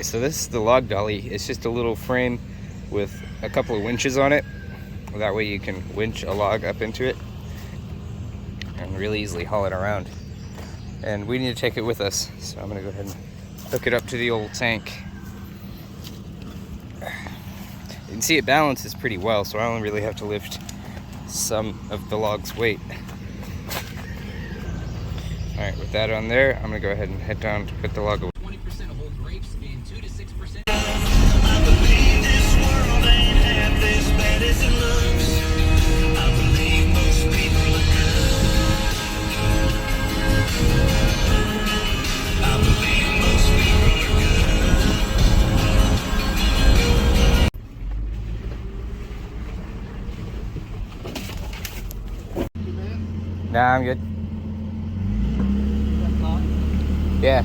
So this is the log dolly. It's just a little frame with a couple of winches on it. That way you can winch a log up into it and really easily haul it around. And we need to take it with us, so I'm gonna go ahead and hook it up to the old tank. You can see it balances pretty well, so I only really have to lift some of the log's weight. All right, with that on there, I'm gonna go ahead and head down to put the log away. 20% of whole grapes and 2 to 6%. I believe this world ain't half as bad as it looks. I believe most people are good. I believe most people are good. Nah, I'm good. Yeah.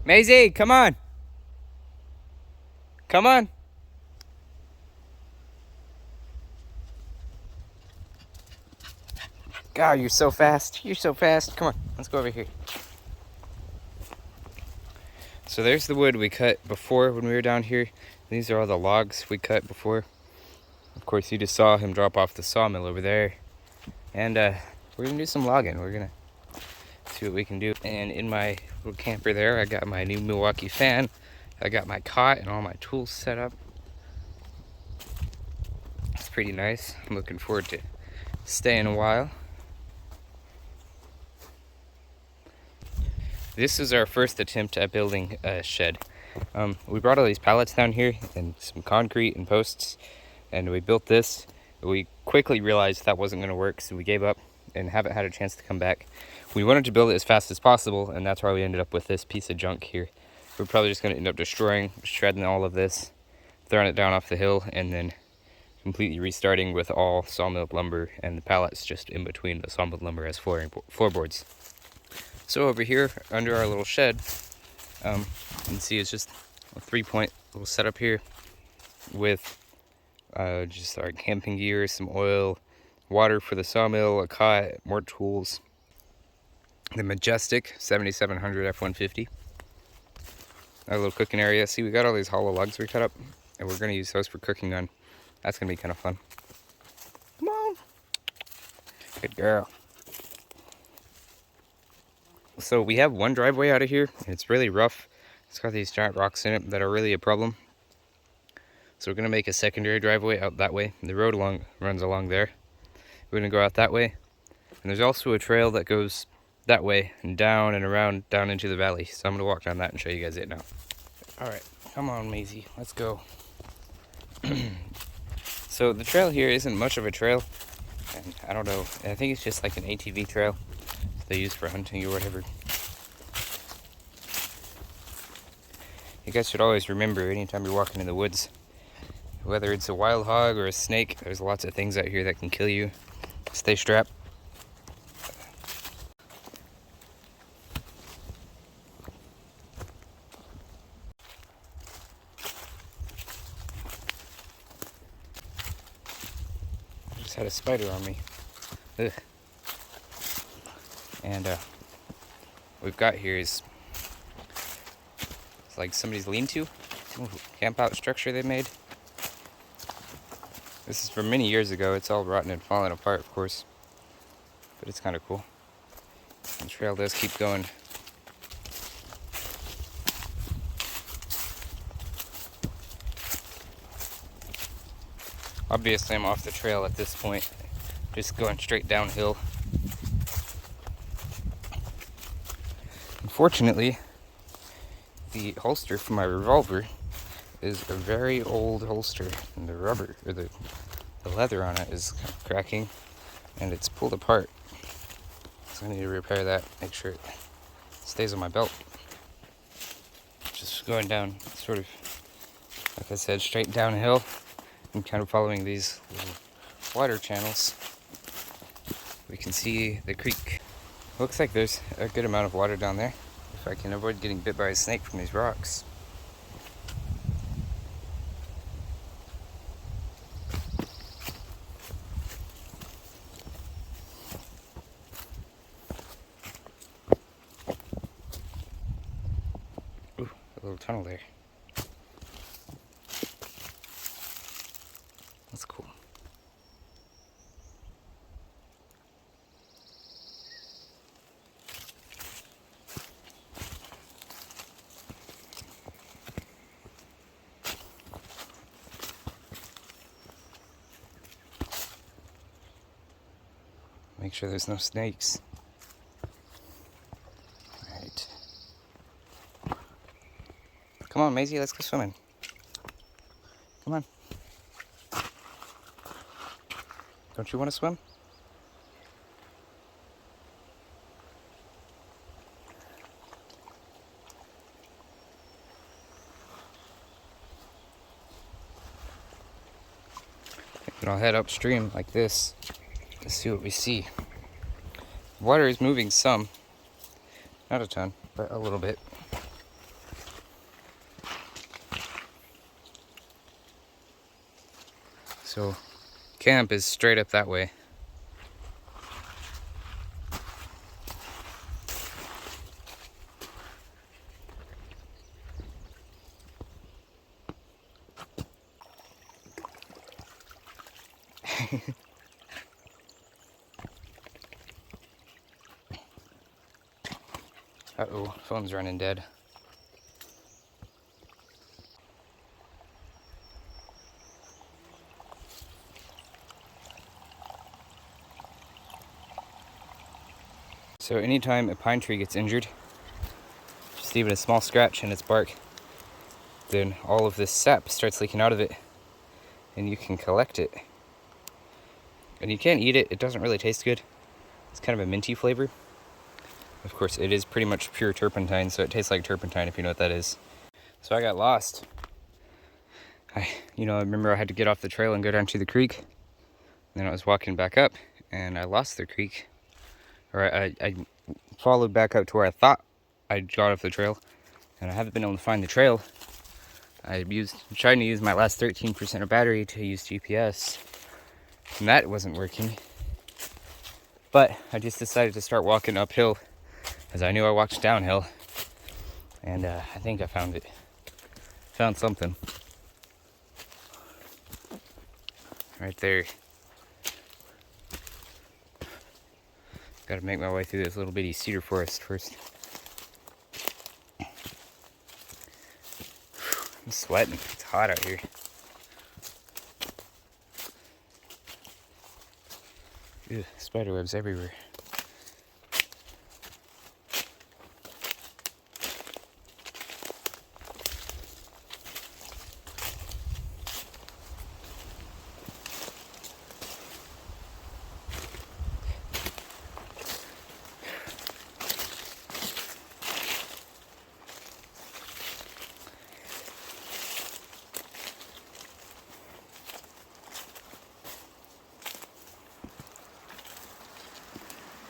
Maisie, come on. Come on. God, you're so fast. You're so fast. Come on, let's go over here. So there's the wood we cut before when we were down here. These are all the logs we cut before. Of course, you just saw him drop off the sawmill over there. And we're gonna do some logging. We're gonna see what we can do. And in my little camper there, I got my new Milwaukee fan. I got my cot and all my tools set up. It's pretty nice. I'm looking forward to staying a while. This is our first attempt at building a shed. We brought all these pallets down here and some concrete and posts, and we built this. We quickly realized that wasn't going to work, so we gave up and haven't had a chance to come back. We wanted to build it as fast as possible, and that's why we ended up with this piece of junk here. We're probably just going to end up destroying, shredding all of this, throwing it down off the hill, and then completely restarting with all sawmill lumber and the pallets just in between the sawmill lumber as floorboards. So over here, under our little shed, you can see it's just a 3-point little setup here with just our camping gear, some oil, water for the sawmill, a cot, more tools. The Majestic 7700 F-150. Our little cooking area. See, we got all these hollow logs we cut up, and we're going to use those for cooking on. That's going to be kind of fun. Come on. Good girl. So we have one driveway out of here. It's really rough. It's got these giant rocks in it that are really a problem. So we're going to make a secondary driveway out that way. The road runs along there. We're going to go out that way. And there's also a trail that goes that way and down and around down into the valley. So I'm going to walk down that and show you guys it now. Alright, come on Maisie, let's go. So the trail here isn't much of a trail. And I don't know, I think it's just like an ATV trail they use for hunting or whatever. You guys should always remember, anytime you're walking in the woods, whether it's a wild hog or a snake, there's lots of things out here that can kill you. Stay strapped. I just had a spider on me. Ugh. And we've got here is it's like somebody's lean-to, camp out structure they made. This is from many years ago. It's all rotten and falling apart, of course. But it's kind of cool. The trail does keep going. Obviously, I'm off the trail at this point. Just going straight downhill. Unfortunately, the holster for my revolver is a very old holster, and the rubber, or the leather on it is kind of cracking, and it's pulled apart. So I need to repair that, make sure it stays on my belt. Just going down, sort of, like I said, straight downhill, and kind of following these little water channels. We can see the creek. Looks like there's a good amount of water down there, if I can avoid getting bit by a snake from these rocks. Ooh, a little tunnel there. That's cool. Make sure there's no snakes. Alright. Come on, Maisie, let's go swimming. Come on. Don't you want to swim? And I'll head upstream like this to see what we see. Water is moving some. Not a ton, but a little bit. So, camp is straight up that way. Uh-oh, phone's running dead. So anytime a pine tree gets injured, just even a small scratch in its bark, then all of this sap starts leaking out of it, and you can collect it. And you can't eat it, it doesn't really taste good. It's kind of a minty flavor. Of course, it is pretty much pure turpentine, so it tastes like turpentine if you know what that is. So I got lost. I remember I had to get off the trail and go down to the creek. And then I was walking back up, and I lost the creek. Or I followed back out to where I thought I got off the trail, and I haven't been able to find the trail. I'm trying to use my last 13% of battery to use GPS, and that wasn't working. But I just decided to start walking uphill, as I knew I walked downhill, and I think I found it. Found something. Right there. Gotta make my way through this little bitty cedar forest first. I'm sweating. It's hot out here. Ew, spider webs everywhere.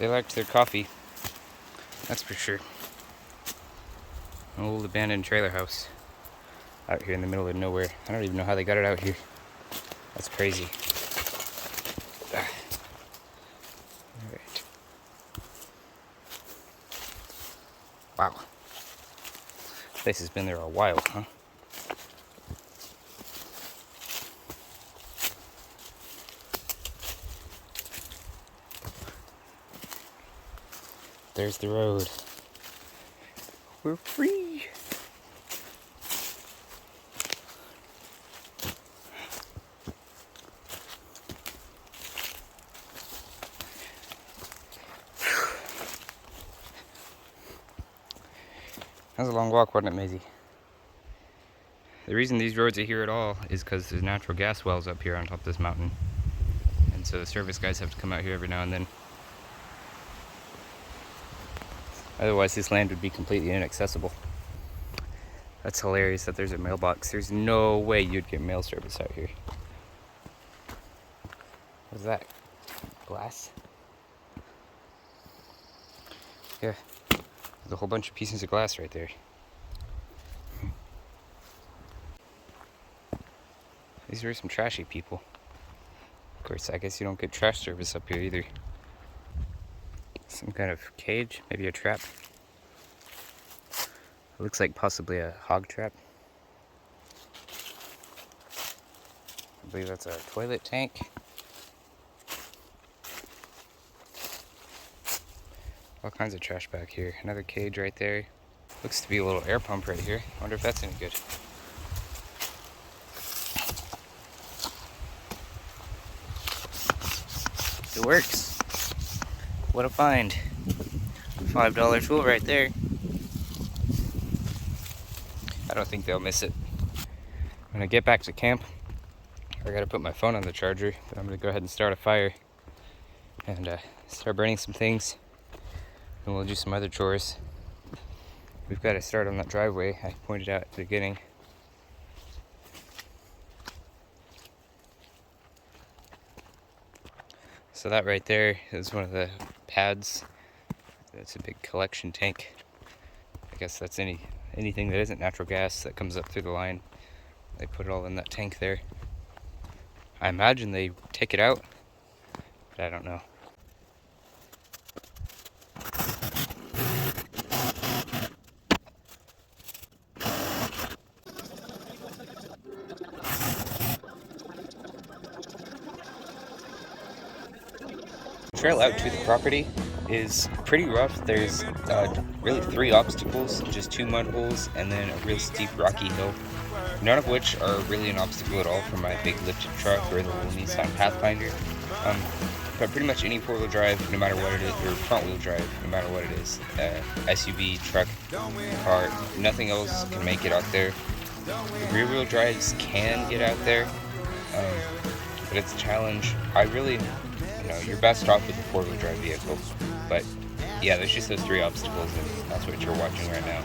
They liked their coffee, that's for sure. An old abandoned trailer house out here in the middle of nowhere. I don't even know how they got it out here. That's crazy. Alright. Wow. This place has been there a while, huh? There's the road. We're free. That was a long walk, wasn't it, Maisie? The reason these roads are here at all is because there's natural gas wells up here on top of this mountain. And so the service guys have to come out here every now and then. Otherwise, this land would be completely inaccessible. That's hilarious that there's a mailbox. There's no way you'd get mail service out here. What's that? Glass? Yeah. There's a whole bunch of pieces of glass right there. These are some trashy people. Of course, I guess you don't get trash service up here either. Some kind of cage, maybe a trap. It looks like possibly a hog trap. I believe that's a toilet tank. All kinds of trash back here. Another cage right there. Looks to be a little air pump right here. I wonder if that's any good. It works. What a find. $5 tool right there. I don't think they'll miss it. When I get back to camp, I gotta put my phone on the charger, but I'm gonna go ahead and start a fire and start burning some things, and we'll do some other chores. We've got to start on that driveway I pointed out at the beginning. So that right there is one of the pads. It's a big collection tank. I guess that's anything that isn't natural gas that comes up through the line. They put it all in that tank there. I imagine they take it out, but I don't know. The trail out to the property is pretty rough. There's really 3 obstacles, just 2 mud holes, and then a real steep rocky hill. None of which are really an obstacle at all for my big lifted truck or the little Nissan Pathfinder. But pretty much any 4-wheel drive, no matter what it is, or front-wheel drive, no matter what it is, SUV, truck, car, nothing else can make it out there. The rear-wheel drives can get out there, but it's a challenge. You're best off with a 4-wheel drive vehicle. But yeah, there's just those 3 obstacles, and that's what you're watching right now.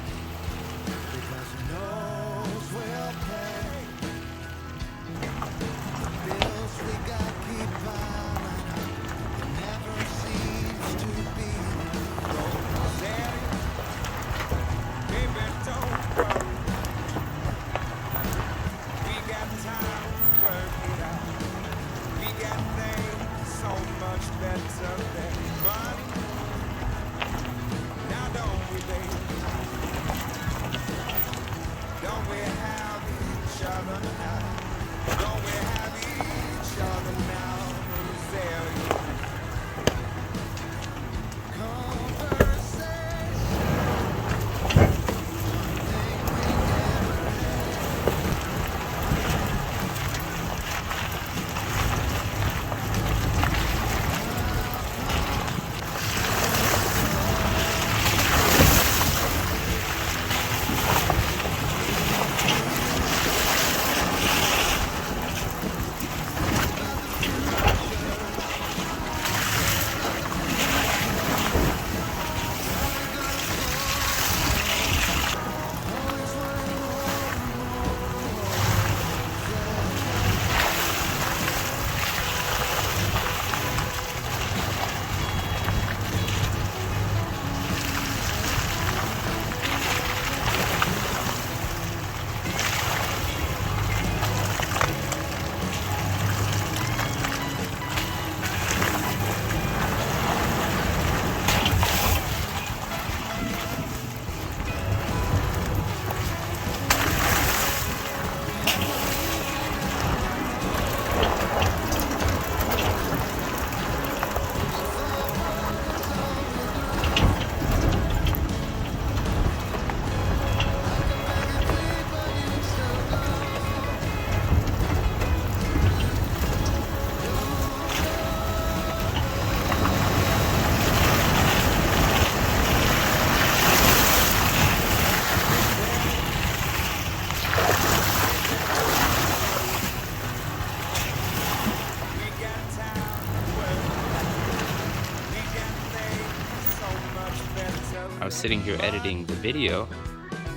sitting here editing the video,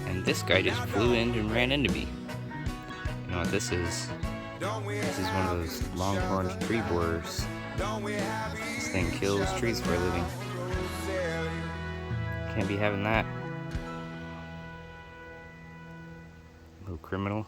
and this guy just flew in and ran into me. You know what this is? This is one of those longhorn tree borers. This thing kills trees for a living. Can't be having that. Little criminal.